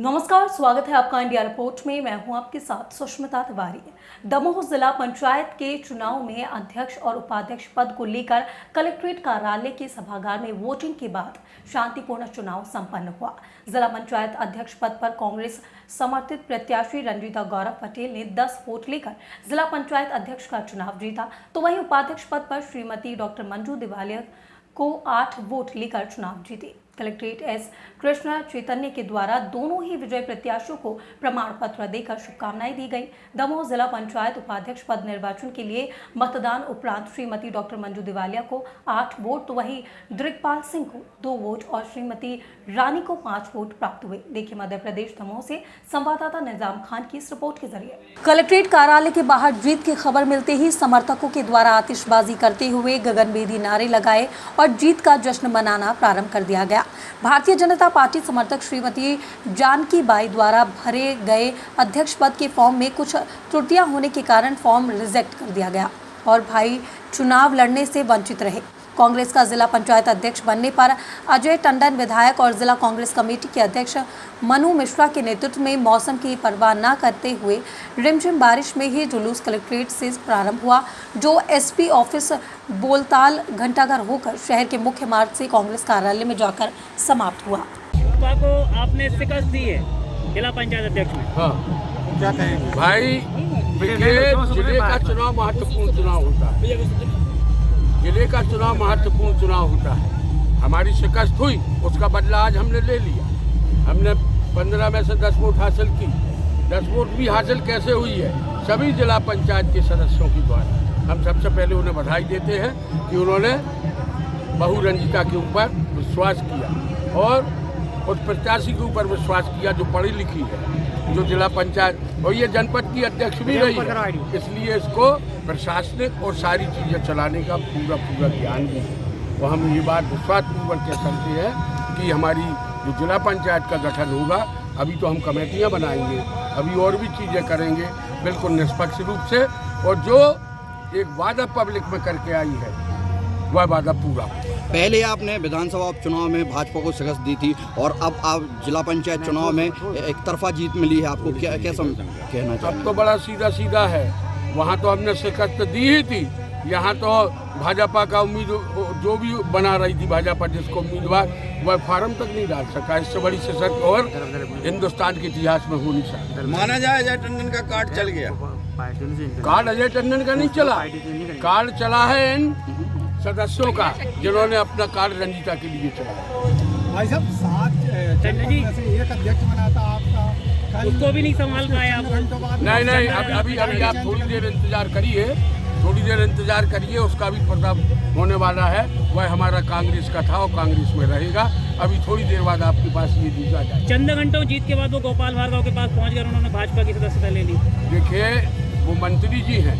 नमस्कार, स्वागत है आपका इंडिया रिपोर्ट में। मैं हूं आपके साथ सुष्मिता तिवारी। दमोह जिला पंचायत के चुनाव में अध्यक्ष और उपाध्यक्ष पद को लेकर कलेक्ट्रेट कार्यालय के सभागार में वोटिंग के बाद शांतिपूर्ण चुनाव संपन्न हुआ। जिला पंचायत अध्यक्ष पद पर कांग्रेस समर्थित प्रत्याशी रंजीता गौरव पटेल ने 10 वोट लेकर जिला पंचायत अध्यक्ष का चुनाव जीता, तो वहीं उपाध्यक्ष पद पर श्रीमती डॉक्टर मंजू दिवालिया को 8 वोट लेकर चुनाव जीते। कलेक्ट्रेट एस कृष्णा चैतन्य के द्वारा दोनों ही विजय प्रत्याशियों को प्रमाण पत्र देकर शुभकामनाएं दी गई। दमोह जिला पंचायत उपाध्यक्ष पद निर्वाचन के लिए मतदान उपरांत श्रीमती डॉक्टर मंजू दिवालिया को 8 वोट, तो वहीं दिग्पाल सिंह को 2 वोट और श्रीमती रानी को 5 वोट प्राप्त हुए। देखिए मध्य प्रदेश दमोह से संवाददाता निजाम खान की इस रिपोर्ट के जरिए। कलेक्ट्रेट कार्यालय के बाहर जीत की खबर मिलते ही समर्थकों के द्वारा आतिशबाजी करते हुए गगनभेदी नारे लगाए और जीत का जश्न मनाना प्रारंभ कर दिया गया। भारतीय जनता पार्टी समर्थक श्रीमती जानकी बाई द्वारा भरे गए अध्यक्ष पद के फॉर्म में कुछ त्रुटियां होने के कारण फॉर्म रिजेक्ट कर दिया गया और भाई चुनाव लड़ने से वंचित रहे। कांग्रेस का जिला पंचायत अध्यक्ष बनने पर अजय टंडन विधायक और जिला कांग्रेस कमेटी के अध्यक्ष मनु मिश्रा के नेतृत्व में मौसम की परवाह न करते हुए रिमझिम बारिश में ही जुलूस कलेक्ट्रेट से प्रारंभ हुआ, जो एसपी ऑफिस बोलताल घंटाघर होकर शहर के मुख्य मार्ग से कांग्रेस कार्यालय में जाकर समाप्त हुआ। को आपने शिकस्त दी है जिला पंचायत अध्यक्ष में। हाँ, क्या कहेंगे भाई? जिले का चुनाव महत्वपूर्ण चुनाव होता है। जिले का चुनाव महत्वपूर्ण चुनाव होता है। हमारी शिकस्त हुई, उसका बदला आज हमने ले लिया। हमने 15 में से 10 वोट हासिल की। 10 वोट भी हासिल कैसे हुई है? सभी जिला पंचायत के सदस्यों के द्वारा। हम सबसे पहले उन्हें बधाई देते हैं कि उन्होंने बहू रंजीता के ऊपर विश्वास किया और उस प्रत्याशी के ऊपर विश्वास किया जो पढ़ी लिखी है, जो जिला पंचायत और ये जनपद की अध्यक्ष भी रही है। इसलिए इसको प्रशासनिक और सारी चीज़ें चलाने का पूरा ज्ञान भी है। तो हम ये बात विश्वासपूर्वक कह सकते हैं कि हमारी जो जिला पंचायत का गठन होगा, अभी तो हम कमेटियां बनाएंगे, अभी और भी चीज़ें करेंगे बिल्कुल निष्पक्ष रूप से, और जो एक वादा पब्लिक में करके आई है वह वादा पूरा। पहले आपने विधानसभा उपचुनाव में भाजपा को शिकस्त दी थी और अब आप जिला पंचायत चुनाव में एक तरफा जीत मिली है, आपको क्या कहना चाहिए? अब तो बड़ा सीधा है। वहाँ तो हमने शिकस्त दी ही थी, यहाँ तो भाजपा का उम्मीद जो भी बना रही थी भाजपा जिसको उम्मीदवार, वह फार्म तक नहीं डाल सका। इससे बड़ी शिकस्त और हिंदुस्तान के इतिहास में हो नहीं सकता। माना जाए अजय टंडन का कार्ड चल गया। कार्ड अजय टंडन का नहीं चला, कार्ड चला है इन सदस्यों का जिन्होंने अपना कार्ड रंजीता के लिए चलाया। भाई साहब, 7 एक अध्यक्ष बना था आपका, उसको भी नहीं संभाल पाया आप। नहीं, अभी आप थोड़ी देर इंतजार करिए, उसका भी पता होने वाला है। वह हमारा कांग्रेस का था और कांग्रेस में रहेगा। अभी थोड़ी देर बाद आपके पास ये दूसरा जाए। चंद घंटों जीत के बाद वो गोपाल भार्गव के पास पहुंच कर उन्होंने भाजपा की सदस्यता ले ली। देखिए, वो मंत्री जी हैं,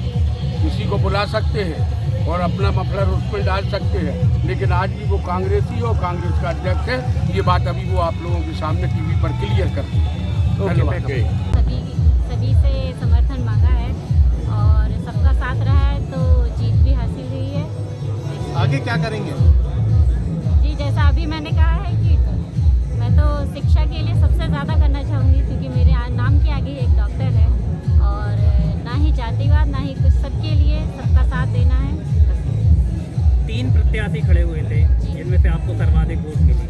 किसी को बुला सकते हैं और अपना मफलर उसमें डाल सकते हैं, लेकिन आज भी वो कांग्रेसी और कांग्रेस का अध्यक्ष है। ये बात अभी वो आप लोगों के सामने टीवी पर क्लियर कर दी। धन्यवाद। सभी से समर्थन मांगा है और सबका साथ रहा है, तो जीत भी हासिल हुई है। आगे क्या करेंगे जी, जैसा अभी मैंने कहा है कि मैं तो शिक्षा के लिए सबसे ज़्यादा करना चाहूँगी, क्योंकि मेरे नाम के आगे एक डॉक्टर है और ना ही जातिवाद ना ही कुछ, सबके लिए सबका साथ देना है। 3 प्रत्याशी खड़े हुए थे जिनमें से आपको सर्वाधिक वोट मिली।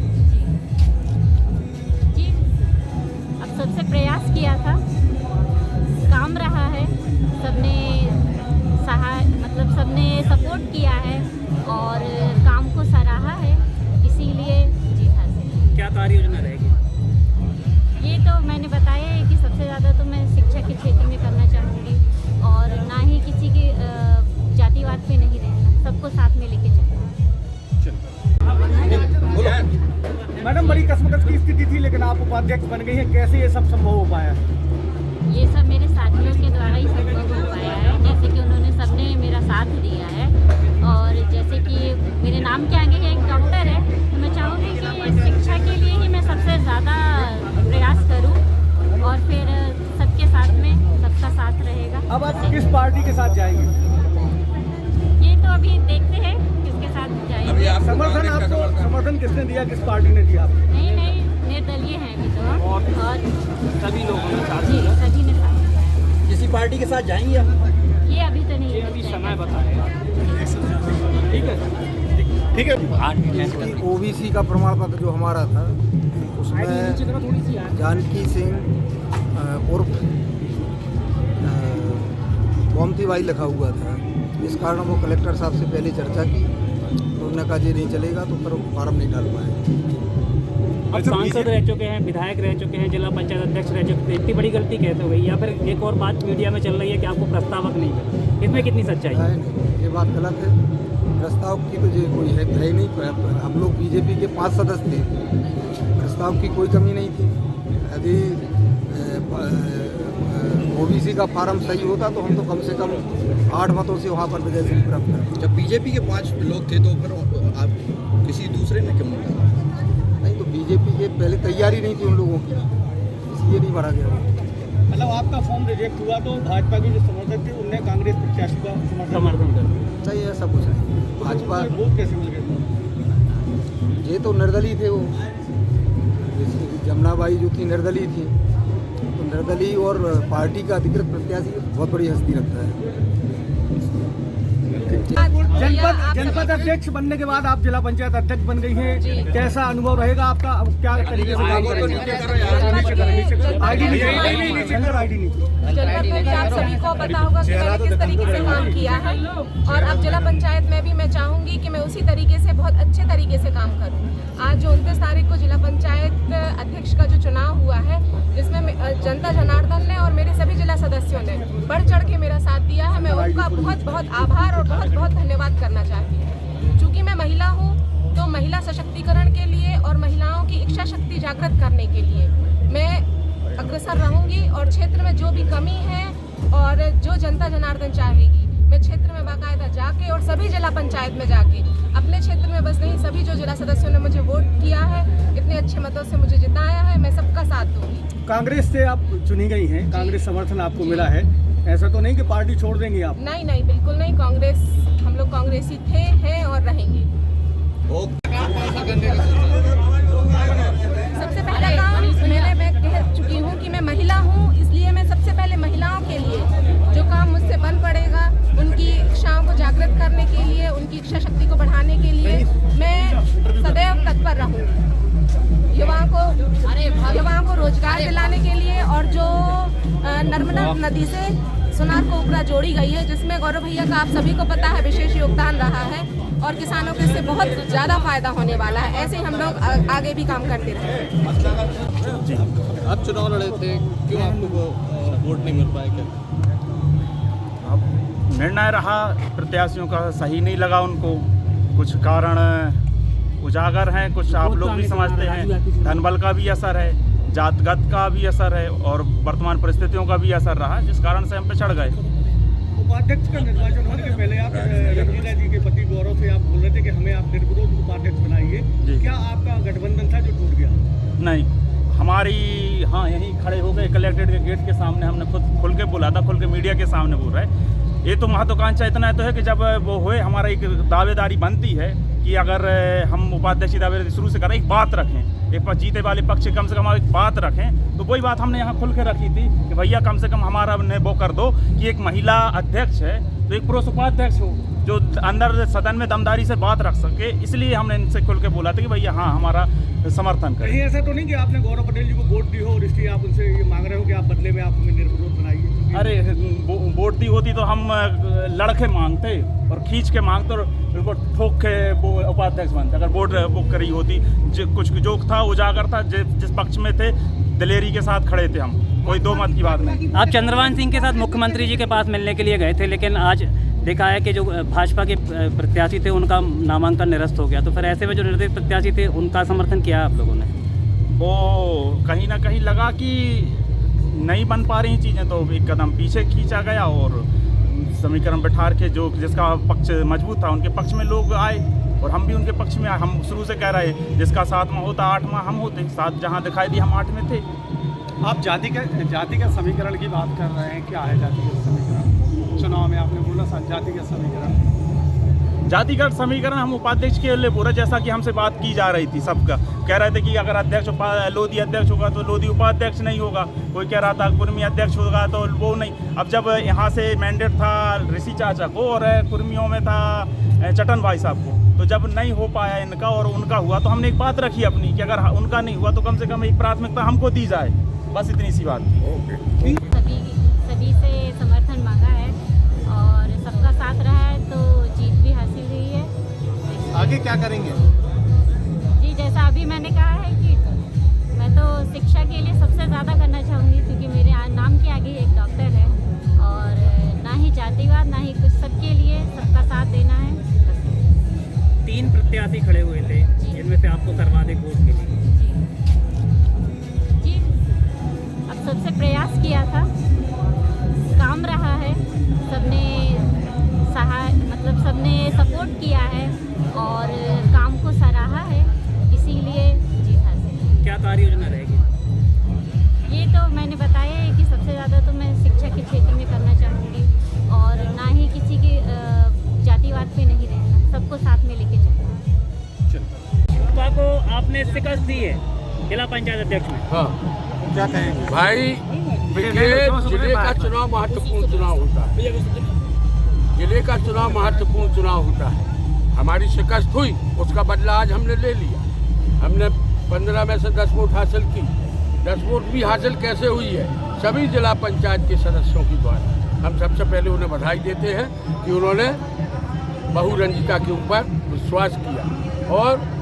जी, अब सबसे प्रयास किया था, काम रहा है, सबने सपोर्ट किया है और काम को सराहा है, इसीलिए जीत हासिल। क्या कार्य योजना रहेगी? ये तो मैंने बताया है कि सबसे ज़्यादा तो मैं शिक्षा के क्षेत्र में करना चाहूँगी और ना ही किसी के जातिवाद पे नहीं रहना, सबको साथ में लेके चलना। मैडम, बड़ी कशमकश की स्थिति थी, लेकिन आप उपाध्यक्ष बन गई हैं। कैसे ये सब संभव हो पाया? ये सब मेरे साथियों के द्वारा ही संभव हो पाया है। जैसे कि उन्होंने सबने मेरा साथ दिया है और जैसे कि मेरे नाम के आगे एक डॉक्टर है, तो मैं चाहूँगी कि शिक्षा के लिए ही मैं सबसे ज़्यादा प्रयास करूँ और फिर सबके साथ में सबका साथ रहेगा। अब आप किस पार्टी के साथ जाएंगे? ये तो अभी देखते हैं किसके साथ जाएंगे। समर्थन किसने दिया, किस पार्टी ने दिया? नहीं, निर्दलीय हैं अभी तो हम। और सभी लोगों ने साथ जी सभी ने साथ दिया है। किसी पार्टी के साथ जाएंगे आप? ये अभी तो नहीं ये अभी है। समय बताएगा। ठीक है। ओबीसी का प्रमाण पत्र जो हमारा था उसमें जानकी सिंह उर्फ गोमती बाई लिखा हुआ था। इस कारण वो कलेक्टर साहब से पहले चर्चा की तो उन्होंने कहा जी नहीं चलेगा, तो फिर फार्म नहीं डाल पाए। अब सांसद रह चुके हैं, विधायक रह चुके हैं, जिला पंचायत अध्यक्ष रह चुके हैं, इतनी बड़ी गलती कैसे हो गई? या फिर एक और बात मीडिया में चल रही है कि आपको प्रस्तावक नहीं मिला, इसमें कितनी सच्चाई है? नहीं, ये बात गलत है। प्रस्ताव की तो ये कोई है ही नहीं। हम लोग बीजेपी के 5 सदस्य थे, प्रस्ताव की कोई कमी नहीं थी। यदि ओबीसी का फार्म सही होता तो हम तो कम से कम 8 मतों से वहाँ पर विजय सिंह प्राप्त करते। जब बीजेपी के 5 लोग थे तो फिर आप किसी दूसरे ने क्यों नहीं डाला? नहीं, तो बीजेपी के पहले तैयारी नहीं थी उन लोगों की, इसलिए नहीं भरा गया। मतलब आपका फॉर्म रिजेक्ट हुआ तो भाजपा के जो समर्थक थे उनने कांग्रेस प्रत्याशी का समर्थन कर सही ऐसा कुछ नहीं। भाजपा वोट कैसे मिल गए? ये तो निर्दलीय थे। वो जमुनाबाई जो थी निर्दलीय थी, तो निर्दलीय और पार्टी का अधिकृत प्रत्याशी बहुत बड़ी हस्ती रखता है। जनपद अध्यक्छ बनने के बाद आप जिला पंचायत अध्यक्ष बन गई हैं, कैसा अनुभव रहेगा आपका? अब क्या तरीके से काम करेंगे? आईडी नहीं, जनपद में भी आप सभी को पता होगा कि मैंने किस तरीके से काम किया है, और अब जिला पंचायत में भी मैं चाहूँगी कि मैं उसी तरीके से बहुत अच्छे तरीके से काम करूँ। आज जो 29 तारीख को जिला पंचायत अध्यक्ष का जो चुनाव हुआ है, जिसमें जनता जनार्दन ने और मेरे सभी जिला सदस्यों ने बढ़ चढ़ के मेरा साथ दिया है, मैं उनका बहुत बहुत आभार और बहुत बहुत धन्यवाद करना चाहती हूँ। चूँकि मैं महिला हूँ तो महिला सशक्तिकरण के लिए और महिलाओं की इच्छा शक्ति जागृत करने के लिए मैं अग्रसर रहूँगी, और क्षेत्र में जो भी कमी है और जो जनता जनार्दन चाहेगी, मैं क्षेत्र में बाकायदा जाके और सभी जिला पंचायत में जाके अपने क्षेत्र में बस नहीं, सभी जो जिला सदस्यों ने मुझे वोट किया है, इतने अच्छे मतों से मुझे जिताया है, मैं सबका साथ दूंगी। कांग्रेस से आप चुनी गई हैं, कांग्रेस समर्थन आपको मिला है, ऐसा तो नहीं कि पार्टी छोड़ देंगी आप? नहीं नहीं, बिल्कुल नहीं। कांग्रेस, हम लोग कांग्रेसी थे, हैं और रहेंगे। सबसे पहला काम मैं कह चुकी हूँ कि मैं महिला हूँ, इसलिए मैं सबसे पहले महिलाओं के लिए जो काम मुझसे बन पड़ेगा, उनकी इच्छाओं को जागृत करने के लिए, उनकी इच्छा शक्ति को बढ़ाने के लिए मैं सदैव तत्पर रहूँगी। युवाओं को रोजगार दिलाने के लिए, और जो नर्मदा नदी से सोनार कोकरा जोड़ी गई है, जिसमें गौरव भैया का आप सभी को पता है विशेष योगदान रहा है, और किसानों को इससे बहुत ज़्यादा फायदा होने वाला है। ऐसे ही हम लोग आगे भी काम करते रहेंगे। आप चुनाव लड़े थे, क्यों आपको वोट नहीं मिल पाया? क्या अब निर्णय रहा प्रत्याशियों का सही नहीं लगा उनको, कुछ कारण उजागर हैं, कुछ आप लोग भी समझते हैं, धनबल का भी असर है, जातगत का भी असर है, और वर्तमान परिस्थितियों का भी असर रहा, जिस कारण से हम पे चढ़ गए। उपाध्यक्ष का निर्वाचन होने के पहले आप रंजीला जी के पति गौरव से आप बोल रहे थे कि हमें आप निर्विरोध उपाध्यक्ष बनाइए, क्या आपका गठबंधन था जो टूट गया? नहीं, हमारी यहीं खड़े हो गए कलेक्ट्रेट के गेट के सामने, हमने खुद खुल के बोला था, खुल के मीडिया के सामने बोल रहे हैं। ये तो महत्वाकांक्षा इतना तो है कि जब वो हुए, हमारा एक दावेदारी बनती है कि अगर हम उपाध्यक्ष दावेदारी शुरू से करें, एक बात रखें, एक जीते वाले पक्ष कम से कम एक बात रखें, तो वही बात हमने यहाँ खुल के रखी थी कि भैया कम से कम हमारा ने वो कर दो कि एक महिला अध्यक्ष है तो एक पुरुष उपाध्यक्ष हो जो अंदर सदन में दमदारी से बात रख सके, इसलिए हमने इनसे खुल के बोला था कि भैया हाँ हमारा समर्थन करें। कहीं ऐसा तो नहीं कि आपने गौरव पटेल जी को वोट दी हो और इसलिए आप उनसे ये मांग रहे हो कि आप बदले में आप हमें निर्विरोध बनाइए? अरे वोट दी होती तो हम लड़के मांगते और खींच के मांगते और उनको ठोक के वो उपाध्यक्ष बनते। अगर वोट बुक करी होती, कुछ जो था उजागर था, जिस पक्ष में थे दिलेरी के साथ खड़े थे हम, कोई दो मत की बात नहीं। आप चंद्रभान सिंह के साथ मुख्यमंत्री जी के पास मिलने के लिए गए थे, लेकिन आज देखा है कि जो भाजपा के प्रत्याशी थे उनका नामांकन निरस्त हो गया, तो फिर ऐसे में जो निर्दलीय प्रत्याशी थे उनका समर्थन किया आप लोगों ने? वो कहीं ना कहीं लगा कि नहीं बन पा रही चीज़ें, तो एक कदम पीछे खींचा गया और समीकरण बैठा के जो जिसका पक्ष मजबूत था उनके पक्ष में लोग आए और हम भी उनके पक्ष में आए। हम शुरू से कह रहे जिसका 7वां होता 8वां हम होते, 7 जहाँ दिखाई दी हम 8 में थे। आप जाति का समीकरण की बात कर रहे हैं, क्या है जाति का समीकरण? चुनाव में आपने बोला जाति का समीकरण जातिगत समीकरण हम उपाध्यक्ष के लिए बोल रहे, जैसा कि हमसे बात की जा रही थी सबका, कह रहे थे कि अगर अध्यक्ष लोधी अध्यक्ष होगा तो लोधी उपाध्यक्ष नहीं होगा, कोई कह रहा था कुर्मी अध्यक्ष होगा तो वो नहीं। अब जब यहाँ से मैंडेट था ऋषि चाचा को और कुर्मियों में था चटन भाई साहब को, तो जब नहीं हो पाया इनका और उनका हुआ तो हमने एक बात रखी अपनी कि अगर उनका नहीं हुआ तो कम से कम एक प्राथमिकता हमको दी जाए, बस इतनी सी बात थी। सभी से समर्थन मांगा है और सबका साथ रहा है तो जीत भी हासिल हुई है। आगे क्या करेंगे? जी जैसा अभी मैंने कहा है कि मैं तो शिक्षा के लिए सबसे ज़्यादा करना चाहूँगी, क्योंकि मेरे नाम के आगे एक डॉक्टर है और ना ही जातिवाद ना ही कुछ, सबके लिए सबका साथ देना है। 3 प्रत्याशी खड़े हुए थे जिनमें से आपको सर्वाधिक वोट मिली। जी अब सबसे प्रयास किया था, काम रहा है, सबने सबने सपोर्ट किया है और काम को सराहा है, इसीलिए जीत हासिल। क्या कार्य योजना रहेगी? ये तो मैंने बताया है कि सबसे ज़्यादा तो मैं शिक्षा के क्षेत्र में करना चाहूँगी और ना ही किसी के जातिवाद पे नहीं रहना, सबको साथ में लेके चलना। को आपने शिकस्त दी है जिला पंचायत अध्यक्ष में। हाँ, क्या कहेंगे? भाई जिले का चुनाव महत्वपूर्ण चुनाव होता है, जिले का चुनाव महत्वपूर्ण चुनाव होता है। हमारी शिकस्त हुई, उसका बदला आज हमने ले लिया। हमने 15 में से 10 वोट हासिल की। 10 वोट भी हासिल कैसे हुई है? सभी जिला पंचायत के सदस्यों के द्वारा। हम सबसे पहले उन्हें बधाई देते हैं कि उन्होंने बहुरंजिता के ऊपर विश्वास किया और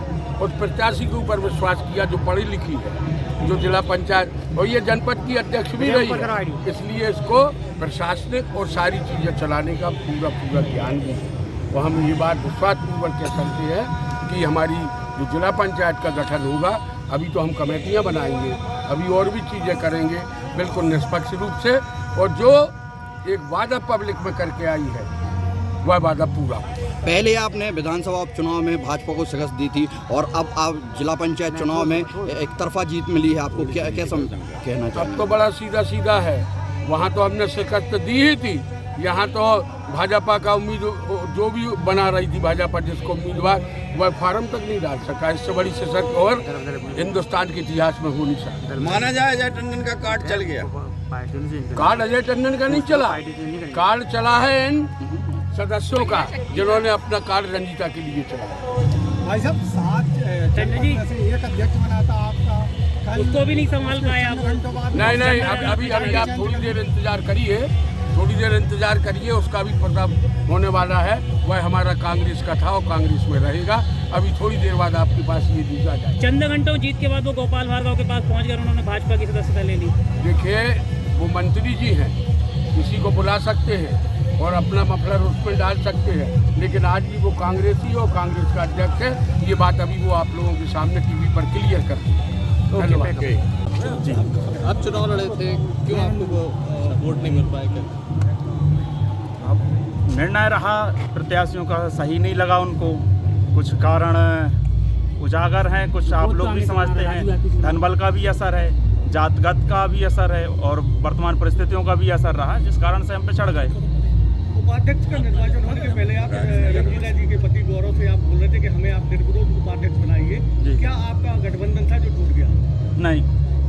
उस प्रत्याशी के ऊपर विश्वास किया जो पढ़ी लिखी है, जो जिला पंचायत और ये जनपद की अध्यक्ष भी रही है, इसलिए इसको प्रशासनिक और सारी चीज़ें चलाने का पूरा ज्ञान भी है। तो हम ये बात विश्वासपूर्वक कह सकते हैं कि हमारी जो जिला पंचायत का गठन होगा, अभी तो हम कमेटियां बनाएंगे, अभी और भी चीज़ें करेंगे बिल्कुल निष्पक्ष रूप से, और जो एक वादा पब्लिक में करके आई है वह वादा पूरा। पहले आपने विधानसभा उपचुनाव में भाजपा को शिकस्त दी थी और अब आप जिला पंचायत चुनाव में एक तरफा जीत मिली है, आपको क्या कहना चाहिए? अब तो बड़ा सीधा है, वहाँ तो हमने शिकस्त दी ही थी, यहाँ तो भाजपा का उम्मीद जो भी बना रही थी भाजपा जिसको उम्मीदवार, वह फार्म तक नहीं डाल सका। इससे बड़ी शिकस्त और हिंदुस्तान के इतिहास में हो नहीं सकती। माना जाए अजय टंडन का कार्ड चल गया। कार्ड अजय टंडन का नहीं चला, कार्ड चला है इन सदस्यों का जिन्होंने अपना कार्ड रंजीता के लिए चलाया। भाई साहब 7 में से एक अध्यक्ष बना था आपका, उसको भी नहीं संभाल पाया आप। नहीं, अभी आप थोड़ी देर इंतजार करिए, उसका भी पता होने वाला है। वह हमारा कांग्रेस का था और कांग्रेस में रहेगा। अभी थोड़ी देर बाद आपके पास ये दूसरा जाए। चंद घंटों जीत के बाद वो गोपाल भार्गव के पास पहुंच गए, उन्होंने भाजपा की सदस्यता ले ली। देखिए, वो मंत्री जी हैं, किसी को बुला सकते हैं और अपना मफलर उसमें डाल सकते हैं, लेकिन आज भी वो कांग्रेसी और कांग्रेस का अध्यक्ष है। ये बात अभी वो आप लोगों के सामने टीवी पर क्लियर कर दी। जी, आप चुनाव लड़े थे, क्यों आपको वोट नहीं मिल पाया? क्या निर्णय रहा प्रत्याशियों का सही नहीं लगा उनको, कुछ कारण उजागर हैं, कुछ आप लोग भी समझते हैं, धनबल का भी असर है, जातगत का भी असर है और वर्तमान परिस्थितियों का भी असर रहा, जिस कारण से हम पे चढ़ गए। उपाध्यक्ष का निर्वाचन होने के पहले आप रंजीता जी के पति गौरव से आप बोल रहे थे कि हमें आप निर्विरोध उपाध्यक्ष बनाइए, क्या आपका गठबंधन था जो टूट गया? नहीं,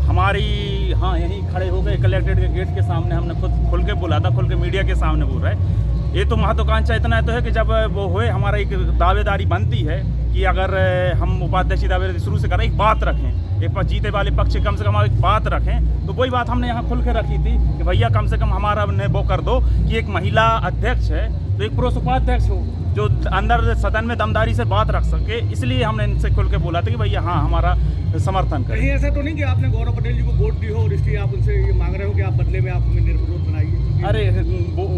हमारी यहीं खड़े हो गए कलेक्ट्रेट के गेट के सामने, हमने खुद खुल के बोला था, खुल के मीडिया के सामने बोल रहे। ये तो महत्वाकांक्षा इतना तो है कि जब वो हुए, हमारा एक दावेदारी बनती है कि अगर हम उपाध्यक्ष दावेदारी शुरू से करें, एक बात रखें, एक पास जीते वाले पक्ष कम से कम एक बात रखें, तो वही बात हमने यहाँ खुल के रखी थी कि भैया कम से कम हमारा ने वो कर दो कि एक महिला अध्यक्ष है तो एक पुरुष उपाध्यक्ष हो जो अंदर सदन में दमदारी से बात रख सके, इसलिए हमने इनसे खुल के बोला था कि भैया हमारा समर्थन करें। कहीं ऐसा तो नहीं कि आपने गौरव पटेल जी को वोट दी हो और इसलिए आप उनसे ये मांग रहे हो कि आप बदले में आप हमें निर्विरोध बनाइए? अरे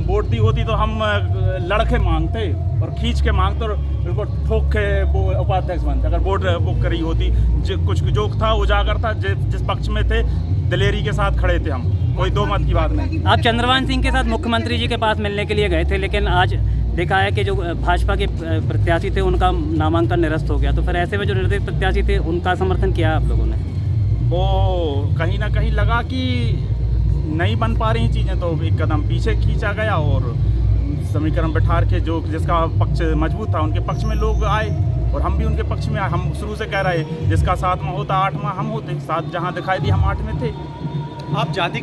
वोट दी होती तो हम लड़के मांगते और खींच के मांगते और उनको ठोक के वो उपाध्यक्ष बनते। अगर वोट बुक करी होती, कुछ जो था उजागर था, जिस पक्ष में थे दिलेरी के साथ खड़े थे हम, कोई दो मत की बात नहीं। आप चंद्रभान सिंह के साथ मुख्यमंत्री जी के पास मिलने के लिए गए थे, लेकिन आज देखा है कि जो भाजपा के प्रत्याशी थे उनका नामांकन निरस्त हो गया, तो फिर ऐसे में जो निर्दलीय प्रत्याशी थे उनका समर्थन किया आप लोगों ने? वो कहीं ना कहीं लगा कि नहीं बन पा रही चीज़ें, तो एक कदम पीछे खींचा गया और समीकरण बैठा के जो जिसका पक्ष मजबूत था उनके पक्ष में लोग आए और हम भी उनके पक्ष में आए। हम शुरू से कह रहे जिसका 7वां होता 8वां हम होते, 7 जहाँ दिखाई दी हम 8 में थे। आप जाति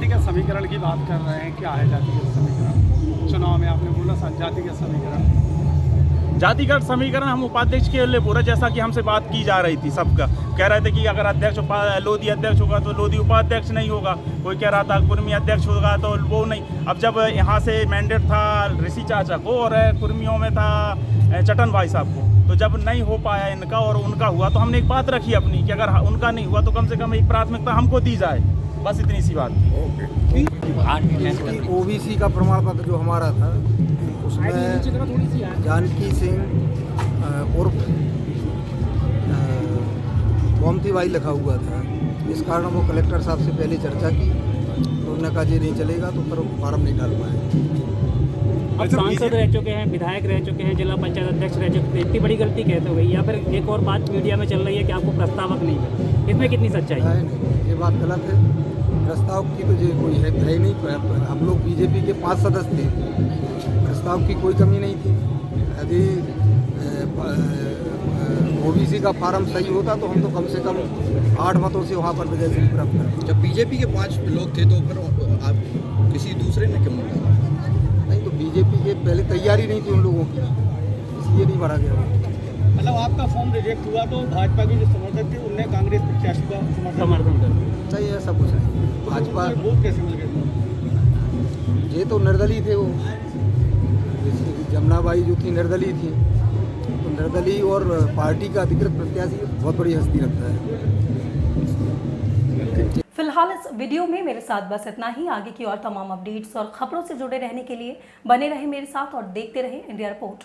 का समीकरण की बात कर रहे हैं, क्या है जाति का समीकरण? चुनाव में आपने बोला जाति का समीकरण। जातिगत समीकरण हम उपाध्यक्ष के लिए बोला, जैसा कि हमसे बात की जा रही थी सबका, कह रहे थे कि अगर अध्यक्ष लोधी अध्यक्ष होगा तो लोधी उपाध्यक्ष नहीं होगा, कोई कह रहा था कुर्मी अध्यक्ष होगा तो वो नहीं। अब जब यहाँ से मैंडेट था ऋषि चाचा को और कुर्मियों में था चटन भाई साहब को, तो जब नहीं हो पाया इनका और उनका हुआ तो हमने एक बात रखी अपनी कि अगर उनका नहीं हुआ तो कम से कम एक प्राथमिकता हमको दी जाए, बस इतनी सी बात। ओबीसी का प्रमाण पत्र जो हमारा था उसमें जानकी सिंह उर्फ गोमती बाई लिखा हुआ था। इस कारण वो कलेक्टर साहब से पहले चर्चा की तो उन्होंने कहा ये नहीं चलेगा, तो फिर फार्म नहीं डाल पाए। अब सांसद रह चुके हैं, विधायक रह चुके हैं, जिला पंचायत अध्यक्ष रह चुके हैं, इतनी बड़ी गलती कैसे हो गई? या फिर एक और बात मीडिया में चल रही है कि आपको प्रस्तावक नहीं मिला, इसमें कितनी सच्चाई है? नहीं, ये बात गलत है। प्रस्ताव की तो ये कोई है ही नहीं। हम लोग बीजेपी के 5 सदस्य थे, प्रस्ताव की कोई कमी नहीं थी। यदि ओबीसी का फार्म सही होता तो हम तो कम से कम 8 मतों से वहाँ पर विजय सिंह प्राप्त करते। जब बीजेपी के 5 लोग थे तो फिर आप किसी दूसरे ने क्यों नहीं? नहीं, तो बीजेपी के पहले तैयारी नहीं थी उन लोगों की, इसलिए नहीं भरा गया। मतलब आपका फॉर्म रिजेक्ट हुआ तो भाजपा के जो समर्थक थे उनने कांग्रेस प्रत्याशी का समर्थन कर सही है, सब कुछ है। भाजपा वोट कैसे मिल गए? ये तो निर्दलीय थे, वो जमुनाबाई जो थी निर्दलीय थी, तो निर्दलीय और पार्टी का अधिकृत प्रत्याशी बहुत बड़ी हस्ती रखता है। फिलहाल इस वीडियो में मेरे साथ बस इतना ही। आगे की और तमाम अपडेट्स और खबरों से जुड़े रहने के लिए बने रहे मेरे साथ और देखते रहे इंडिया रिपोर्ट।